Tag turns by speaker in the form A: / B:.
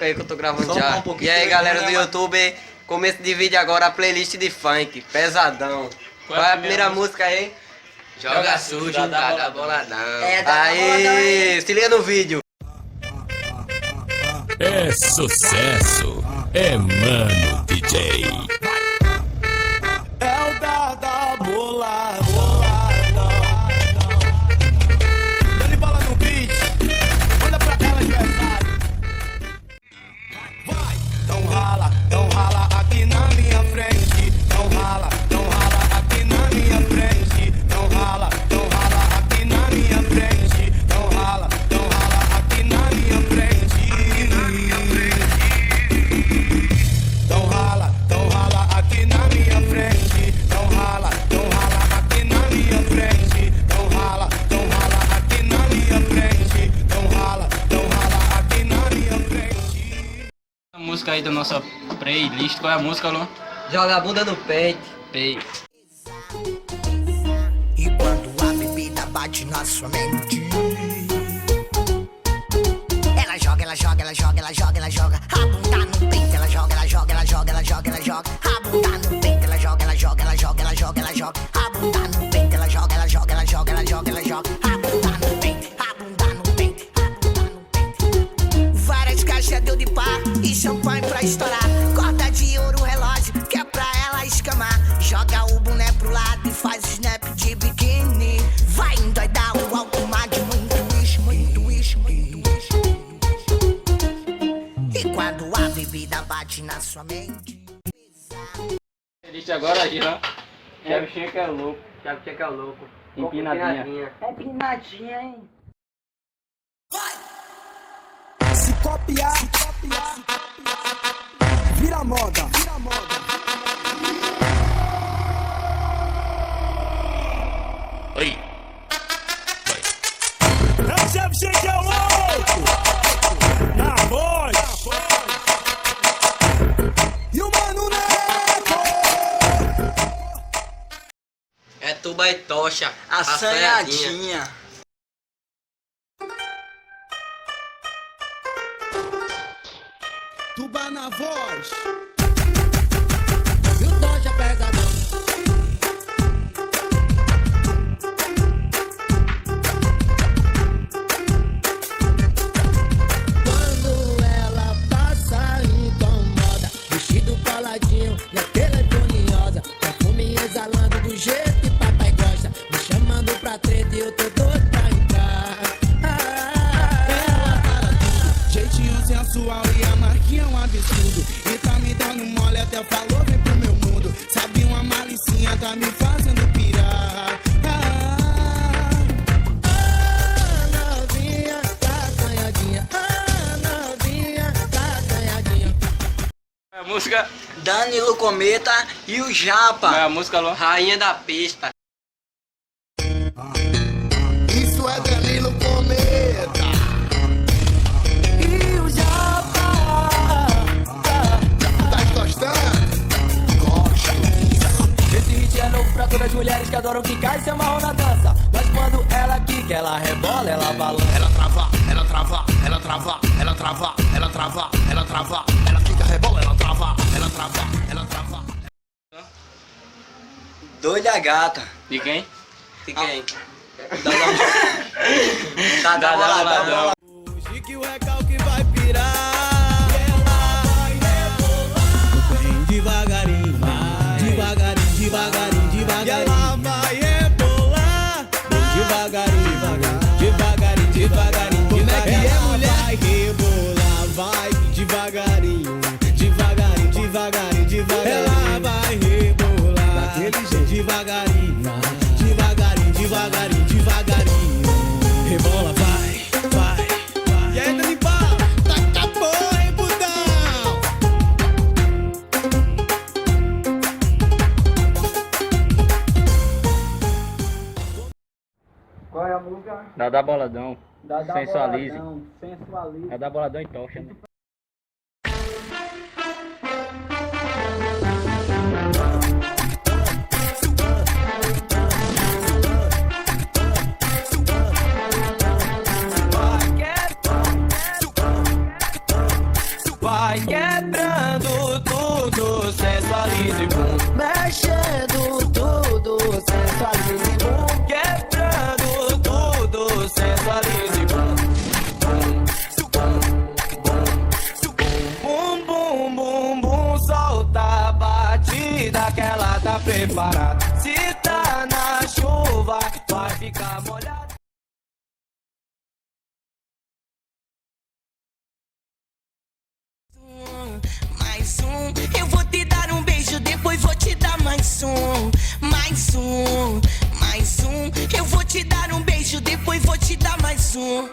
A: pouco aí que eu tô gravando
B: Só
A: já.
B: um pouquinho
A: E aí,
B: que
A: galera
B: eu
A: do
B: vou
A: YouTube, começo de vídeo agora, a playlist de funk, pesadão. Qual é a primeira música aí?
C: Joga sujo, Dada Boladão.
A: Aí, se liga no vídeo.
D: É sucesso, é Mano DJ.
B: É o Dada Boladão. Dando bola no beat, manda pra ela de verdade. Vai, então rala aqui na minha frente. Então rala aqui na minha frente. Então rala aqui na minha frente. Então rala aqui na minha frente. Então rala aqui na minha frente. Então rala aqui na minha frente. Então rala aqui na minha frente. Então rala aqui na minha frente.
C: A música aí da nossa playlist, qual é a música, Luan?
A: Joga a bunda no peito.
C: Peito.
E: E quando a bebida bate na sua mente, ela joga a bunda no peito. Ela joga a bunda no peito. Ela joga a bunda no peito. Ela joga a bunda no peito. Várias caixas deu de par e champanhe pra estourar. Corda de ouro, relógio, que é pra ela escamar. Joga o boné pro lado e faz o snap de biquíni. Vai endoidar o alto mar de muito isso. E quando a bebida bate na sua mente.
C: Playlist agora aí, ó. Thiago Checa é louco.
A: Thiago Checa é louco.
C: Empinadinha.
A: É empinadinha, hein?
B: Se copiar, vira moda.
D: Oi.
B: É o chefe Cheque é louco, na voz. E o Mano Neco.
A: É tuba e tocha.
B: Assanhadinha. Tuba na voz.
E: E o Doja pesadão. Quando ela passa, incomoda. Vestido coladinho e a telefone rosa. Perfume exalando do jeito que papai gosta. Me chamando pra treta e eu tô doido pra entrar.
B: Jeitinho sensual e a marquinha é um absurdo. E tá me dando mole, até falou, vem pro meu mundo. Sabe uma malicinha, tá me fazendo pirar.
E: Novinha, tá acanhadinha. Novinha, tá acanhadinha.
C: Qual é a música?
B: Danilo Cometa e o
C: Qual é
B: Japa.
C: a música, Luan?
A: Rainha da pista.
B: Isso é Danilo Cometa. E o Japa. Tá gostando?
F: Esse hit é novo pra todas as mulheres que adoram ficar e se amarram na dança. Mas quando ela quica, ela rebola, ela balança.
B: Ela trava, ela trava, ela trava, ela trava, ela trava, ela trava, ela fica rebola, ela trava, ela trava, ela trava. Doida gata.
C: De quem?
A: De quem?
C: Dada Boladão.
B: Hoje que o recalque vai pirar. Ela vai rebolar. Vem devagarinho, devagarinho, devagarinho, devagarinho. E ela vai rebolar. Devagarinho, devagarinho, devagarinho. Como é que é, mulher? Vai rebolar, vai devagarinho, devagarinho, devagarinho, devagarinho. Ela vai rebolar daquele jeito, devagarinho, devagarinho, devagarinho, devagarinho. Rebola, vai. E aí, Dani Pau, taca a porra, hein, putão?
F: Qual é a música?
C: Dada Boladão. Sensualize.
F: Sensualize.
C: Dada Boladão e tocha, né?
F: vai quebrando tudo, sensualiza e bum.
E: Mexendo tudo, sensualiza e bum.
F: Quebrando tudo, sensualiza e bum. Bum, bum, bum, bum, solta a batida que ela tá preparada. Se tá na chuva, vai ficar molhada.
G: Mais um, eu vou te dar um beijo, depois vou te dar mais um. Mais um, mais um, eu vou te dar um beijo, depois vou te dar mais um.